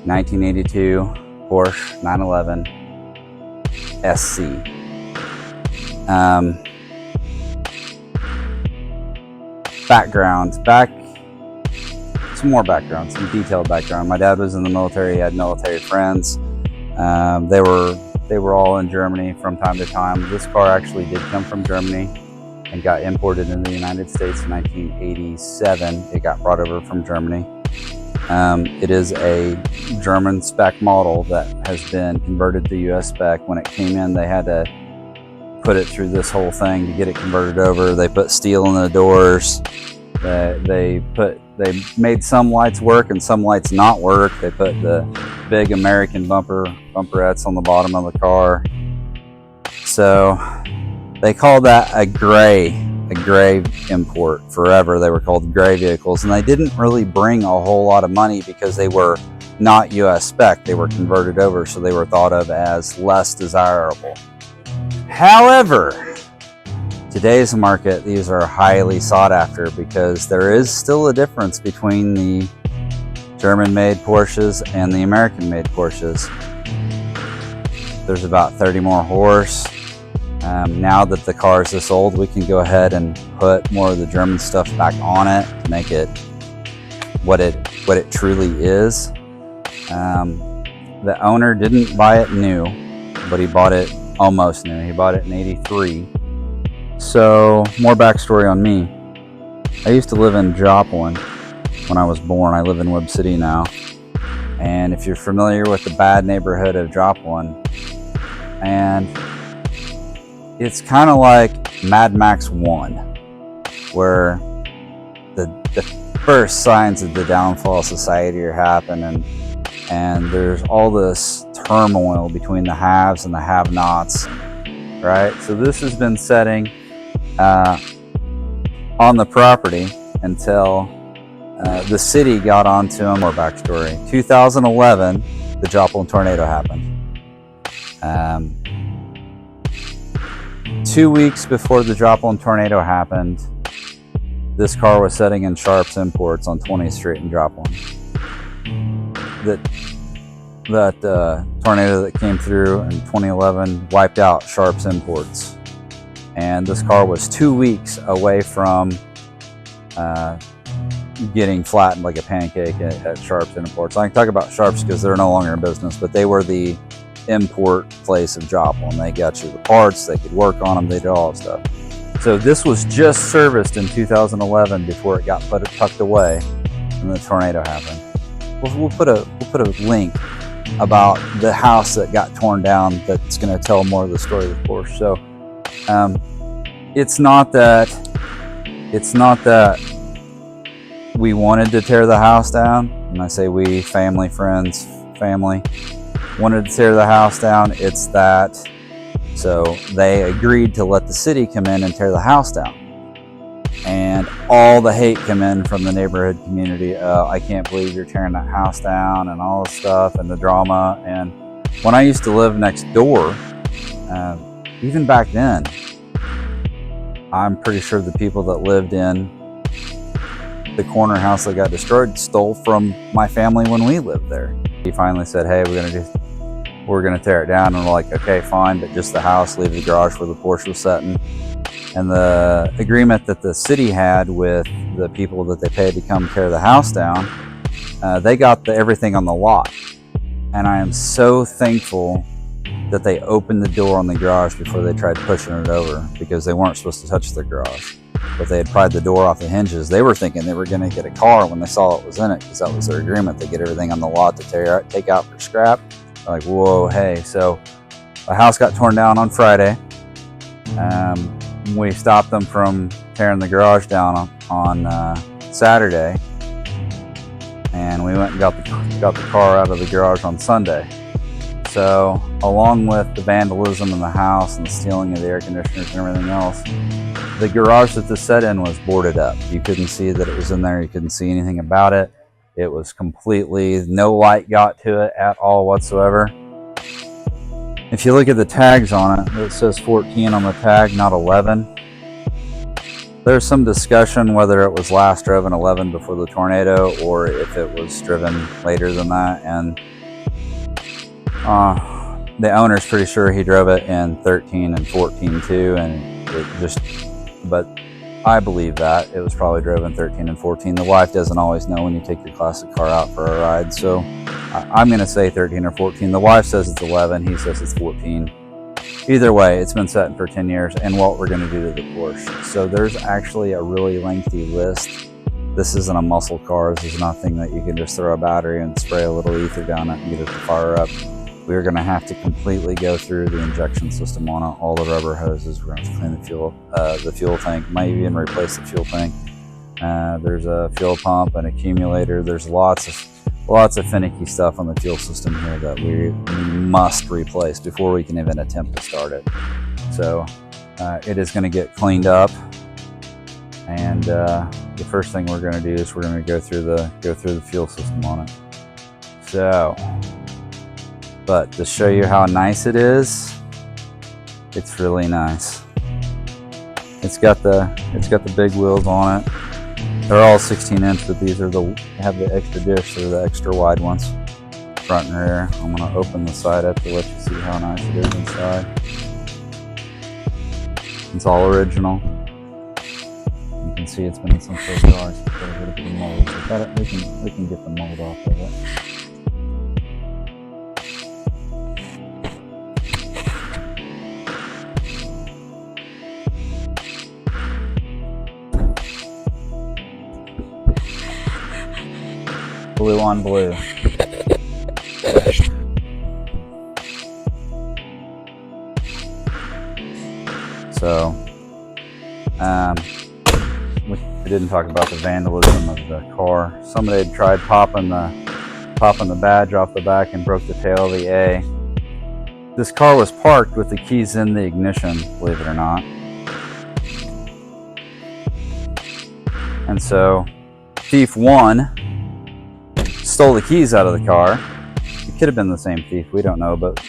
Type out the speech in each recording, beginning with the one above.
1982 Porsche 911 SC. Some more background, some detailed background. My dad was in the military. He had military friends. They were all in Germany from time to time. This car actually did come from Germany and got imported into the United States in 1987. It got brought over from Germany. It is a German spec model that has been converted to US spec. When it came in, they had to put it through this whole thing to get it converted over. They put steel in the doors. They made some lights work and some lights not work. They put the big American bumperettes on the bottom of the car. So they called that a gray import forever. They were called gray vehicles, and they didn't really bring a whole lot of money because they were not US spec. They were converted over, so they were thought of as less desirable. However, today's market, these are highly sought after because there is still a difference between the German-made Porsches and the American-made Porsches. There's about 30 more horse. Now that the car is this old, we can go ahead and put more of the German stuff back on it to make it what it truly is. The owner didn't buy it new, but he bought it almost new. He bought it in '83. So, more backstory on me. I used to live in Joplin when I was born. I live in Webb City now. And if you're familiar with the bad neighborhood of Joplin, and it's kind of like Mad Max 1, where the first signs of the downfall of society are happening, and there's all this turmoil between the haves and the have-nots, right? So this has been setting on the property until the city got onto them. More backstory. 2011, the Joplin tornado happened. 2 weeks before the Joplin tornado happened, this car was sitting in Sharp's Imports on 20th Street in Joplin. That tornado that came through in 2011 wiped out Sharp's Imports. And this car was 2 weeks away from getting flattened like a pancake at Sharp's Imports. I can talk about Sharp's because they're no longer in business, but they were the import place of Joplin. They got you the parts, they could work on them, they did all that stuff. So this was just serviced in 2011 before it got tucked away and the tornado happened. We'll put a link about the house that got torn down that's going to tell more of the story of the Porsche. So it's not that we wanted to tear the house down. And I say we, family, friends, family, wanted to tear the house down. It's that, so they agreed to let the city come in and tear the house down. And all the hate come in from the neighborhood community. I can't believe you're tearing that house down, and all this stuff, and the drama. And when I used to live next door, even back then, I'm pretty sure the people that lived in the corner house that got destroyed stole from my family when we lived there. He finally said, hey, we're gonna tear it down. And we're like, okay, fine, but just the house, leave the garage where the Porsche was sitting. And the agreement that the city had with the people that they paid to come tear the house down, they got everything on the lot. And I am so thankful that they opened the door on the garage before they tried pushing it over, because they weren't supposed to touch the garage. But they had pried the door off the hinges. They were thinking they were going to get a car when they saw it was in it, because that was their agreement. They get everything on the lot to take out for scrap. They're like, whoa, hey. So the house got torn down on Friday. We stopped them from tearing the garage down on Saturday, and we went and got the car out of the garage on Sunday. So along with the vandalism in the house and the stealing of the air conditioners and everything else, the garage that this set in was boarded up. You couldn't see that it was in there. You couldn't see anything about it. It was completely, no light got to it at all whatsoever. If you look at the tags on it, it says 14 on the tag, not 11. There's some discussion whether it was last driven 11 before the tornado or if it was driven later than that. And The owner's pretty sure he drove it in 13 and 14 too, and it just, but I believe that it was probably driven 13 and 14. The wife doesn't always know when you take your classic car out for a ride, so I'm going to say 13 or 14. The wife says it's 11, he says it's 14. Either way, it's been sitting for 10 years, and what we're going to do to the Porsche. So there's actually a really lengthy list. This isn't a muscle car. This is nothing that you can just throw a battery and spray a little ether down it and get it to fire up. We're going to have to completely go through the injection system on it, all the rubber hoses. We're going to have to clean the fuel tank, might even replace the fuel tank. There's a fuel pump, an accumulator. There's lots of finicky stuff on the fuel system here that we must replace before we can even attempt to start it. So it is going to get cleaned up, and the first thing we're going to do is we're going to go through the fuel system on it. So, but to show you how nice it is, it's really nice. It's got the big wheels on it. They're all 16-inch, but these are have the extra dish. They're the extra wide ones, front and rear. I'm going to open the side up to let you see how nice it is inside. It's all original. You can see it's been in some close cars. We can get the mold off of it. Blue on blue. So, we didn't talk about the vandalism of the car. Somebody had tried popping the badge off the back and broke the tail of the A. This car was parked with the keys in the ignition, believe it or not. And so, thief 1 stole the keys out of the car. It could have been the same thief, we don't know, but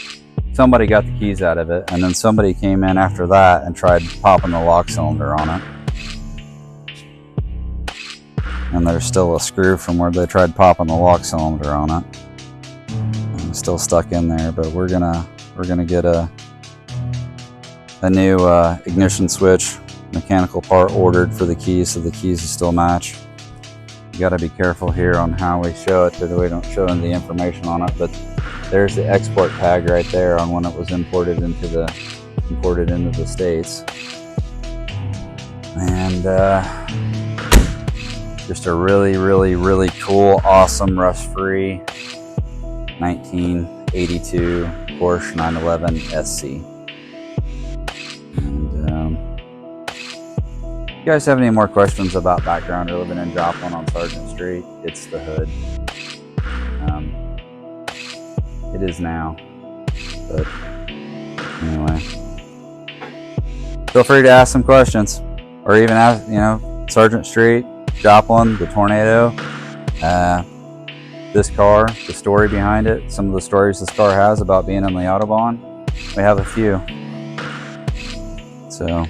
somebody got the keys out of it, and then somebody came in after that and tried popping the lock cylinder on it. And there's still a screw from where they tried popping the lock cylinder on it. And it's still stuck in there, but we're gonna get a new ignition switch, mechanical part ordered for the keys, so the keys will still match. You got to be careful here on how we show it, so that we don't show them the information on it. But there's the export tag right there on when it was imported into the States, and just a really cool, awesome, rust-free 1982 Porsche 911 SC. If you guys have any more questions about background or living in Joplin on Sargent Street, it's the hood. It is now, but anyway, feel free to ask some questions, or even ask, Sargent Street, Joplin, the tornado, this car, the story behind it, some of the stories this car has about being on the Autobahn. We have a few, so